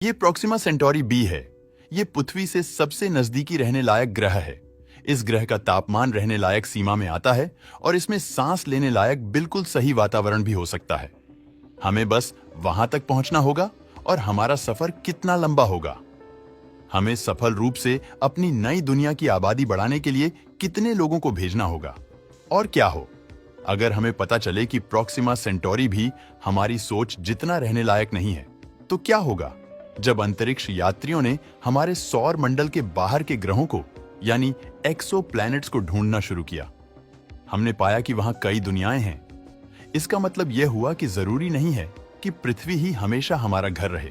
ये Proxima Centauri B है। ये पृथ्वी से सबसे नजदीकी रहने लायक ग्रह है। इस ग्रह का तापमान रहने लायक सीमा में आता है और इसमें सांस लेने लायक बिल्कुल सही वातावरण भी हो सकता है। हमें बस वहां तक पहुंचना होगा और हमारा सफर कितना लंबा होगा, हमें सफल रूप से अपनी नई दुनिया की आबादी बढ़ाने के लिए कितने लोगों को भेजना होगा, और क्या हो अगर हमें पता चले कि प्रोक्सिमा सेंटोरी भी हमारी सोच जितना रहने लायक नहीं है, तो क्या होगा जब अंतरिक्ष यात्रियों ने हमारे सौर मंडल के बाहर के ग्रहों को यानी एक्सो प्लैनेट्स को ढूंढना शुरू किया। हमने पाया कि वहां कई दुनियाएं हैं। इसका मतलब यह हुआ कि जरूरी नहीं है कि पृथ्वी ही हमेशा हमारा घर रहे,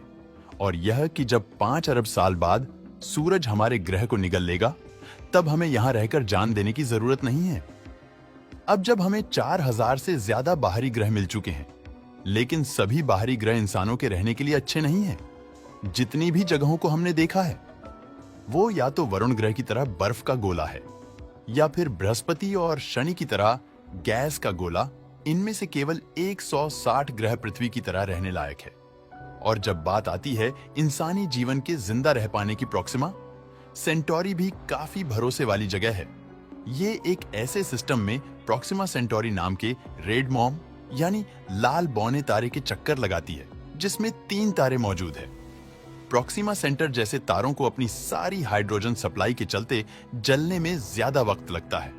और यह कि जब 5 अरब साल बाद सूरज हमारे ग्रह को निगल लेगा, तब हमें यहां रहकर जान देने की जरूरत नहीं है। अब जब हमें 4000 से ज्यादा बाहरी ग्रह मिल चुके हैं, लेकिन सभी बाहरी ग्रह इंसानों के रहने के लिए अच्छे नहीं हैं। जितनी भी जगहों को हमने देखा है, वो या तो वरुण ग्रह की तरह बर्फ का गोला है, या फिर बृहस्पति और शनि की तरह गैस का गोला। इनमें से केवल 160 ग्रह पृथ्वी की तरह रहने लायक है। और जब बात आती है इंसानी जीवन के जिंदा रह पाने की, प्रोक्सिमा सेंटोरी भी काफी भरोसे वाली जगह है। ये एक ऐसे सिस्टम में प्रोक्सिमा सेंटोरी नाम के रेड मॉम यानी लाल बौने तारे के चक्कर लगाती है, जिसमें 3 तारे मौजूद है। प्रोक्सिमा सेंटर जैसे तारों को अपनी सारी हाइड्रोजन सप्लाई के चलते जलने में ज्यादा वक्त लगता है।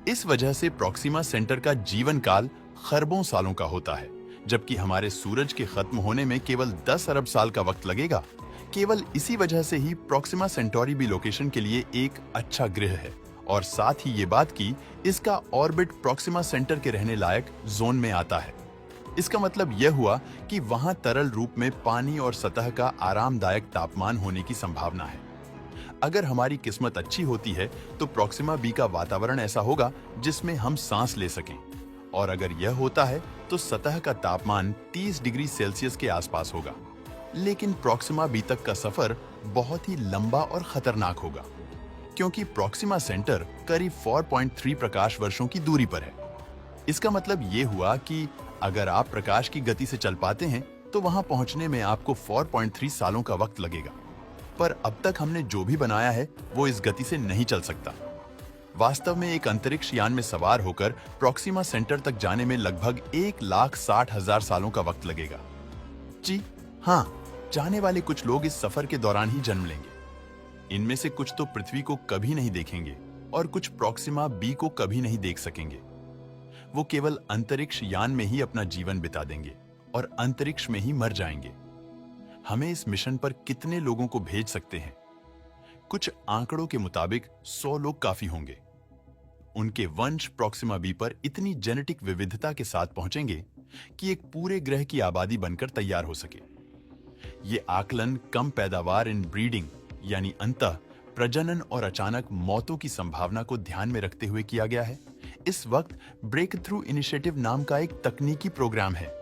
इस वजह से प्रोक्सिमा सेंटर का जीवन काल खरबों सालों का होता है, जबकि हमारे सूरज के खत्म होने में केवल 10 अरब साल का वक्त लगेगा। केवल इसी वजह से ही प्रोक्सिमा सेंटोरी भी लोकेशन के लिए एक अच्छा ग्रह है, और साथ ही ये बात कि इसका ऑर्बिट प्रोक्सिमा सेंटर के रहने लायक जोन में आता है। इसका मतलब यह हुआ कि वहां तरल रूप में पानी और सतह का आरामदायक तापमान होने की संभावना है। अगर हमारी किस्मत अच्छी होती है तो प्रोक्सिमा बी का वातावरण ऐसा होगा जिसमें हम सांस ले सकें, और अगर यह होता है तो सतह का तापमान 30 डिग्री सेल्सियस के आसपास होगा। लेकिन प्रोक्सिमा बी तक का सफर बहुत ही लंबा और खतरनाक होगा, क्योंकि प्रोक्सिमा सेंटर करीब 4.3 प्रकाश वर्षों की दूरी पर है। इसका मतलब यह हुआ कि अगर आप प्रकाश की गति से चल पाते हैं तो वहां पहुंचने में आपको 4.3 सालों का वक्त लगेगा। पर अब तक हमने जो भी बनाया है वो इस गति से नहीं चल सकता। वास्तव में एक अंतरिक्ष यान में सवार होकर प्रोक्सिमा सेंटर तक जाने में लगभग 1,60,000 सालों का वक्त लगेगा। जी हाँ, जाने वाले कुछ लोग इस सफर के दौरान ही जन्म लेंगे। इनमें से कुछ तो पृथ्वी को कभी नहीं देखेंगे और कुछ प्रोक्सिमा बी को कभी नहीं देख सकेंगे। वो केवल अंतरिक्ष यान में ही अपना जीवन बिता देंगे और अंतरिक्ष में ही मर जाएंगे। हमें इस मिशन पर कितने लोगों को भेज सकते हैं? कुछ आंकड़ों के मुताबिक 100 लोग काफी होंगे। उनके वंश प्रोक्सिमा बी पर इतनी जेनेटिक विविधता के साथ पहुंचेंगे कि एक पूरे ग्रह की आबादी बनकर तैयार हो सके। ये आकलन कम पैदावार इन ब्रीडिंग यानी अंतः प्रजनन और अचानक मौतों की संभावना को ध्यान में रखते हुए किया गया है। इस वक्त ब्रेक थ्रू इनिशिएटिव नाम का एक तकनीकी प्रोग्राम है।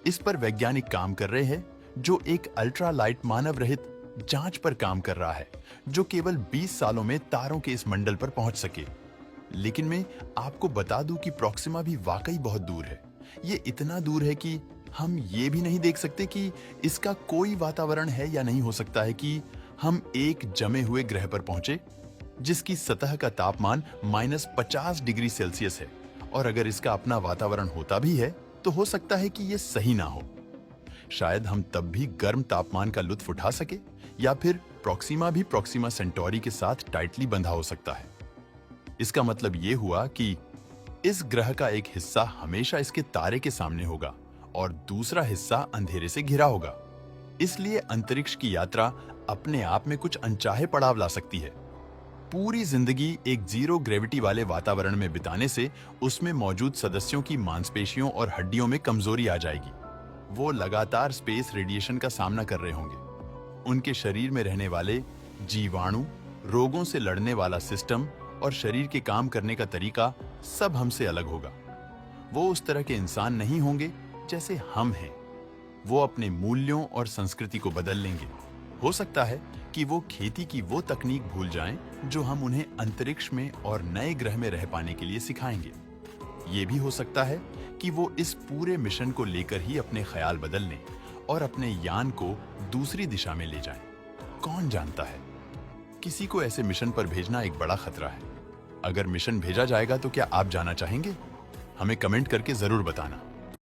इस पर वैज्ञानिक काम कर रहे हैं, जो एक अल्ट्रा लाइट मानव रहित जांच पर काम कर रहा है, जो केवल 20 सालों में तारों के इस मंडल पर पहुंच सके। लेकिन मैं आपको बता दूं कि प्रोक्सिमा भी वाकई बहुत दूर है। ये इतना दूर है कि हम ये भी नहीं देख सकते कि इसका कोई वातावरण है या नहीं। हो सकता है कि हम एक जमे हुए ग्रह पर पहुंचे जिसकी सतह का तापमान -50 डिग्री सेल्सियस है, और अगर इसका अपना वातावरण होता भी है तो हो सकता है कि यह सही ना हो। शायद हम तब भी गर्म तापमान का लुत्फ उठा सके, या फिर प्रोक्सिमा भी प्रोक्सिमा सेंटोरी के साथ टाइटली बंधा हो सकता है। इसका मतलब यह हुआ कि इस ग्रह का एक हिस्सा हमेशा इसके तारे के सामने होगा और दूसरा हिस्सा अंधेरे से घिरा होगा। इसलिए अंतरिक्ष की यात्रा अपने आप में कुछ अनचाहे पड़ाव ला सकती है। पूरी जिंदगी एक जीरो ग्रेविटी वाले वातावरण में बिताने से उसमें मौजूद सदस्यों की मांसपेशियों और हड्डियों में कमजोरी आ जाएगी। वो लगातार स्पेस रेडिएशन का सामना कर रहे होंगे। उनके शरीर में रहने वाले जीवाणु, रोगों से लड़ने वाला सिस्टम और शरीर के काम करने का तरीका सब हमसे अलग होगा। वो उस तरह के इंसान नहीं होंगे जैसे हम हैं। वो अपने मूल्यों और संस्कृति को बदल लेंगे। हो सकता है कि वो खेती की वो तकनीक भूल जाएं जो हम उन्हें अंतरिक्ष में और नए ग्रह में रह पाने के लिए सिखाएंगे। ये भी हो सकता है कि वो इस पूरे मिशन को लेकर ही अपने ख्याल बदल लें और अपने यान को दूसरी दिशा में ले जाएं। कौन जानता है, किसी को ऐसे मिशन पर भेजना एक बड़ा खतरा है। अगर मिशन भेजा जाएगा तो क्या आप जाना चाहेंगे? हमें कमेंट करके जरूर बताना।